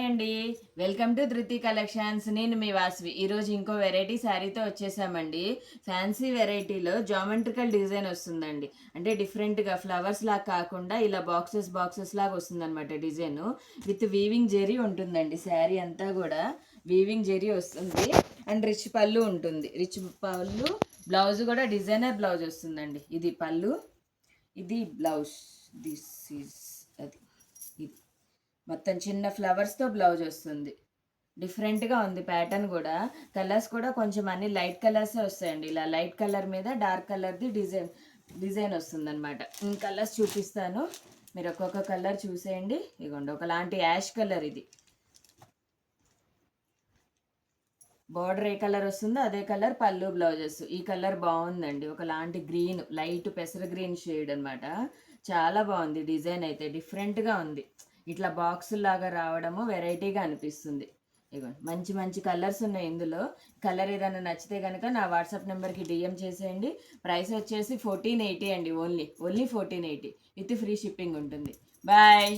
అండి. Welcome to ధృతి collections. నేను మీ వాసవి. ఈరోజు ఇంకో వెరైటీ శారీతో వచ్చేసామండి. ఫ్యాన్సీ వెరైటీలో జామెట్రికల్ డిజైన్ వస్తుందండి. అంటే డిఫరెంట్గా ఫ్లవర్స్ లాగా కాకుండా ఇలా బాక్సెస్ లాగా వస్తుందన్నమాట డిజైన్. విత్ వీవింగ్ జెరీ ఉంటుందండి. శారీ అంతా కూడా వీవింగ్ జెరీ వస్తుంది. అండ్ రిచ్ పళ్ళు ఉంటుంది. రిచ్ పళ్ళు, బ్లౌజ్ కూడా డిజైనర్ బ్లౌజ్ వస్తుందండి. ఇది పళ్ళు, ఇది బ్లౌజ్. దిస్ ఈజ్ అది ఇది మొత్తం చిన్న ఫ్లవర్స్తో బ్లౌజ్ వస్తుంది. డిఫరెంట్గా ఉంది ప్యాటర్న్ కూడా. కలర్స్ కూడా కొంచెం అన్ని లైట్ కలర్సే వస్తాయండి. ఇలా లైట్ కలర్ మీద డార్క్ కలర్ది డిజైన్ వస్తుంది అనమాట. కలర్స్ చూపిస్తాను, మీరు ఒక్కొక్క కలర్ చూసేయండి. ఇదిగోండి, ఒకలాంటి యాష్ కలర్, ఇది బార్డర్ ఏ కలర్ వస్తుందో అదే కలర్ పళ్ళు బ్లౌజెస్. ఈ కలర్ బాగుందండి, ఒకలాంటి గ్రీన్, లైట్ పెసర గ్రీన్ షేడ్ అనమాట. చాలా బాగుంది డిజైన్ అయితే, డిఫరెంట్గా ఉంది. ఇట్లా బాక్స్ లాగా రావడము వెరైటీగా అనిపిస్తుంది. ఇదిగోండి, మంచి మంచి కలర్స్ ఉన్నాయి ఇందులో. కలర్ ఏదైనా నచ్చితే కనుక నా వాట్సాప్ నెంబర్కి డిఎం చేసేయండి. ప్రైస్ వచ్చేసి 1480 అండి. ఓన్లీ 1480 విత్ ఫ్రీ షిప్పింగ్ ఉంటుంది. బాయ్.